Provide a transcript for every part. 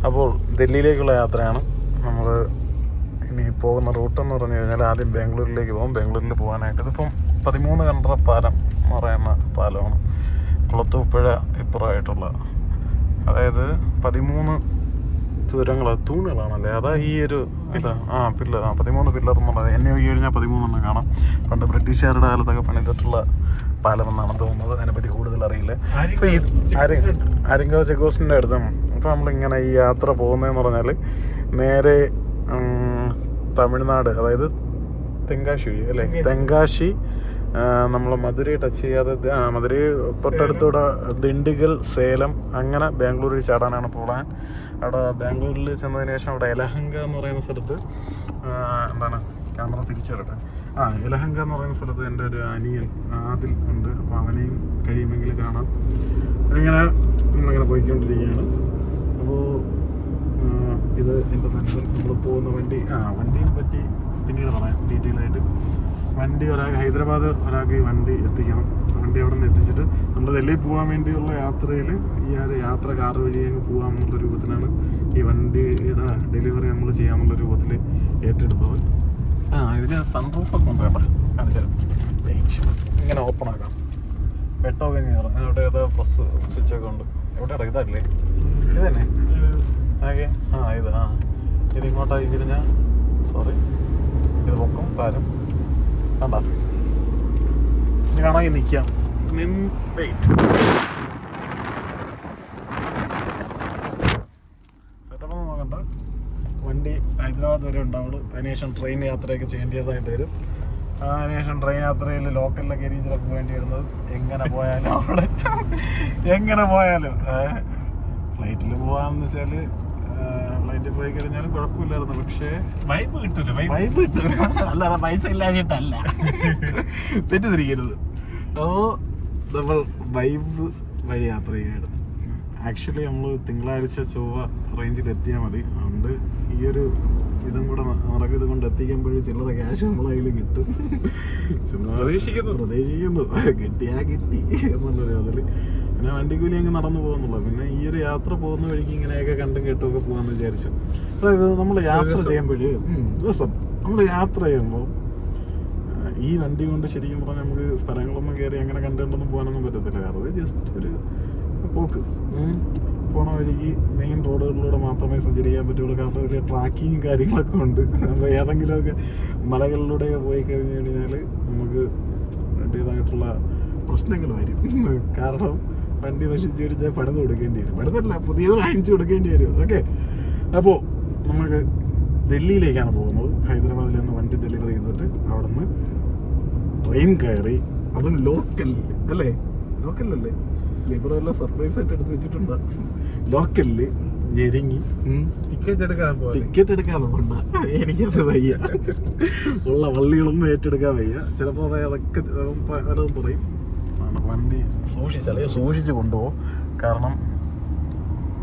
അപ്പോൾ ഡൽഹിയിലേക്കുള്ള യാത്രയാണ്. നമ്മൾ ഇനി പോകുന്ന റൂട്ടെന്ന് പറഞ്ഞു കഴിഞ്ഞാൽ ആദ്യം ബാംഗ്ലൂരിലേക്ക് പോകും. ബാംഗ്ലൂരിൽ പോകാനായിട്ട് ഇതിപ്പം 13 കണ്ടറ പാലം എന്ന് പറയുന്ന പാലമാണ്. കുളത്തൂപ്പുഴ ഇപ്പുറമായിട്ടുള്ള, അതായത് 13 തൂണുകളാണല്ലേ, അതാ ഈ ഒരു ഇതാ പില്ലർ 13 പില്ലർ എന്നുള്ളത്. എന്നെ നോക്കി കഴിഞ്ഞാൽ 13 കാണാം. പണ്ട് ബ്രിട്ടീഷുകാരുടെ കാലത്തൊക്കെ പണിതിട്ടുള്ള പാലമെന്നാണ് തോന്നുന്നത്. അതിനെപ്പറ്റി കൂടുതൽ അറിയില്ല. ഇപ്പോൾ ഈ ആര്യങ്കാവ് ചെക്ക് പോസ്റ്റിൻ്റെ അടുത്താണ്. അപ്പോൾ നമ്മളിങ്ങനെ ഈ യാത്ര പോകുന്നതെന്ന് പറഞ്ഞാൽ നേരെ തമിഴ്നാട്, അതായത് തെങ്കാശി വഴി അല്ലേ, തെങ്കാശി നമ്മൾ മധുരൈ ടച്ച് ചെയ്യാതെ മധുരൈ തൊട്ടടുത്തൂടെ ദിണ്ടിഗൽ, സേലം, അങ്ങനെ ബാംഗ്ലൂരിൽ ചാടാനാണ് പ്ലാൻ. അവിടെ ബാംഗ്ലൂരിൽ ചെന്നതിന് ശേഷം അവിടെ യലഹങ്ക എന്ന് പറയുന്ന സ്ഥലത്ത് എന്താണ്, ക്യാമറ തിരിച്ചു വരട്ടെ, യലഹങ്ക എന്ന് പറയുന്ന സ്ഥലത്ത് എൻ്റെ ഒരു അനിയൻ ആദിൽ ഉണ്ട്. അപ്പോൾ അവനെയും കഴിയുമെങ്കിൽ കാണാം. അങ്ങനെ നമ്മളിങ്ങനെ പോയിക്കൊണ്ടിരിക്കുകയാണ്. അപ്പോൾ ഇത് എൻ്റെ നൻപൻ. നമ്മൾ പോകുന്ന വണ്ടീനെ പറ്റി പിന്നീട് പറയാം ഡീറ്റെയിൽ ആയിട്ട്. വണ്ടി ഹൈദരാബാദ് ഒരാൾക്ക് ഈ വണ്ടി എത്തിക്കണം. വണ്ടി അവിടെ നിന്ന് എത്തിച്ചിട്ട് നമ്മൾ ഡൽഹി പോകാൻ വേണ്ടിയുള്ള യാത്രയിൽ ഈ യാത്ര കാർ വഴി അങ്ങ് പോകാമെന്നുള്ള രൂപത്തിലാണ് ഈ വണ്ടിയുടെ ഡെലിവറി നമ്മൾ ചെയ്യാമെന്നുള്ള രൂപത്തിൽ ഏറ്റെടുത്തത്. ഇതിന് സൺറൂഫൊക്കെ ഉണ്ട് കേട്ടോ, കാണിച്ചാൽ ഇങ്ങനെ ഓപ്പൺ ആക്കാം. പെട്ടൊക്കെ കയറാം. അവിടെ ഏതാ പ്രസ് സ്വിച്ചൊക്കെ ഉണ്ട്. എവിടെ ഇതല്ലേ, ഇത് തന്നെ ആകെ ഇത് ഇങ്ങോട്ടാക്കി കഴിഞ്ഞാൽ ഇത് പൊക്കും താരം കണ്ട. ഇനി വേണമെങ്കിൽ നിൽക്കാം. സെറ്റപ്പൊന്നും നോക്കണ്ട. വണ്ടി ഹൈദരാബാദ് വരെ ഉണ്ടാവുള്ളൂ. അതിനുശേഷം ട്രെയിൻ യാത്രയൊക്കെ ചെയ്യേണ്ടതായിട്ട് വരും. അതിനുശേഷം ട്രെയിൻ യാത്രയിൽ ലോക്കലിലൊക്കെ ആയിരിക്കും ചിലപ്പോൾ വേണ്ടി വരുന്നത്. എങ്ങനെ പോയാലും ഫ്ലൈറ്റിൽ പോകാമെന്ന് വെച്ചാൽ ഫ്ലൈറ്റിൽ പോയി കഴിഞ്ഞാലും കുഴപ്പമില്ലായിരുന്നു. പക്ഷേ വൈബ് കിട്ടില്ല. അല്ലാതെ പൈസ ഇല്ലാഞ്ഞിട്ടല്ല, തെറ്റിദ്ധരിക്കരുത്. അപ്പോൾ നമ്മൾ വൈബ് വഴി യാത്ര ചെയ്യാനാണ്. ആക്ച്വലി നമ്മൾ തിങ്കളാഴ്ച ചൊവ്വ റേഞ്ചിൽ എത്തിയാൽ മതി. അതുകൊണ്ട് ഈ ഒരു ഇതും കൂടെ ഇത് കൊണ്ട് എത്തിക്കുമ്പോഴും ചില്ലറ ക്യാഷ് നമ്മളെ കയ്യിൽ കിട്ടും. ചുമ്മാ പ്രതീക്ഷിക്കുന്നു കിട്ടിയാ കിട്ടി എന്നുള്ളൊരു അതിൽ പിന്നെ വണ്ടിക്കൂലി അങ്ങ് നടന്നു പോകുന്നുള്ളൂ. പിന്നെ ഈ ഒരു യാത്ര പോകുന്ന വഴിക്ക് ഇങ്ങനെയൊക്കെ കണ്ടും കേട്ടുമൊക്കെ പോകാമെന്ന് വിചാരിച്ചു. അതായത് നമ്മൾ യാത്ര ചെയ്യുമ്പോൾ യാത്ര ചെയ്യുമ്പോൾ ഈ വണ്ടി കൊണ്ട് ശരിക്കും പറഞ്ഞാൽ നമുക്ക് സ്ഥലങ്ങളൊന്നും കയറി അങ്ങനെ കണ്ടുകൊണ്ടൊന്നും പോകാനൊന്നും പറ്റത്തില്ല. കാരണം ജസ്റ്റ് ഒരു പോക്ക് പോണ വഴിക്ക് മെയിൻ റോഡുകളിലൂടെ മാത്രമേ സഞ്ചരിക്കാൻ പറ്റുള്ളൂ. കാരണം ഇതിൽ ട്രാക്കിങ് കാര്യങ്ങളൊക്കെ ഉണ്ട്. അപ്പോൾ ഏതെങ്കിലുമൊക്കെ മലകളിലൂടെയൊക്കെ പോയി കഴിഞ്ഞ് കഴിഞ്ഞാൽ നമുക്ക് വേണ്ടിയതായിട്ടുള്ള പ്രശ്നങ്ങൾ വരും. കാരണം വണ്ടി നശിച്ചു കഴിഞ്ഞാൽ പണിത് കൊടുക്കേണ്ടി വരും. പണിതല്ല, പുതിയത് വാങ്ങിച്ചു കൊടുക്കേണ്ടി വരും. ഓക്കെ, അപ്പോൾ നമുക്ക് ഡൽഹിയിലേക്കാണ് പോകുന്നത്. ഹൈദരാബാദിൽ നിന്ന് വണ്ടി ഡെലിവറി ചെയ്തിട്ട് അവിടെ നിന്ന് ട്രെയിൻ കയറി, അതും ലോക്കലല്ലേ, സ്ലീപ്പറെല്ലാം സർപ്രൈസ് ആയിട്ട് എടുത്ത് വെച്ചിട്ടുണ്ട്. ലോക്കലില് ഞെരുങ്ങി ടിക്കറ്റ് എടുക്കാതെ പോണ്ട. എനിക്കത് വയ്യ, ഉള്ള വള്ളികളൊന്നും ഏറ്റെടുക്കാൻ വയ്യ. ചിലപ്പോൾ അതൊക്കെ പലതും പറയും. വണ്ടി സൂക്ഷിച്ച് കൊണ്ടുപോകും. കാരണം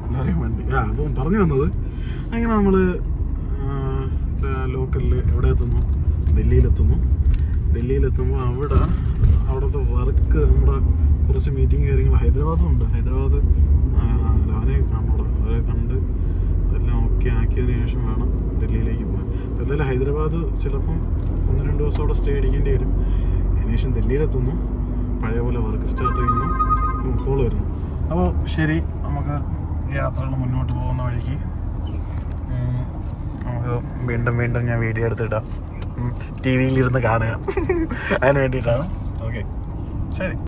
എല്ലാവരെയും വണ്ടി അപ്പം പറഞ്ഞു വന്നത് അങ്ങനെ നമ്മൾ ലോക്കലിൽ എവിടെ എത്തുന്നു, ഡൽഹിയിലെത്തുമ്പോൾ അവിടുത്തെ വർക്ക്, നമ്മുടെ കുറച്ച് മീറ്റിംഗ് കാര്യങ്ങൾ ഹൈദരാബാദും ഉണ്ട്. ഹൈദരാബാദ് അവരെ കണ്ട് അതെല്ലാം ഓക്കെ ആക്കിയതിന് ശേഷം വേണം ഡൽഹിയിലേക്ക് പോകാൻ. അപ്പോൾ എന്തായാലും ഹൈദരാബാദ് ചിലപ്പം 1-2 ദിവസം അവിടെ സ്റ്റേ അടിക്കേണ്ടി വരും. അതിനുശേഷം ഡൽഹിയിലെത്തുന്നു, പഴയ പോലെ വർക്ക് സ്റ്റാർട്ട് ചെയ്യുന്നു, കോൾ വരുന്നു. അപ്പോൾ ശരി, നമുക്ക് യാത്രകൾ മുന്നോട്ട് പോകുന്ന വഴിക്ക് നമുക്ക് വീണ്ടും ഞാൻ വീഡിയോ എടുത്തിടാം. TV-യിലിരുന്ന് കാണുക. അതിന് വേണ്ടിയിട്ടാണ്. ഓക്കെ, ശരി.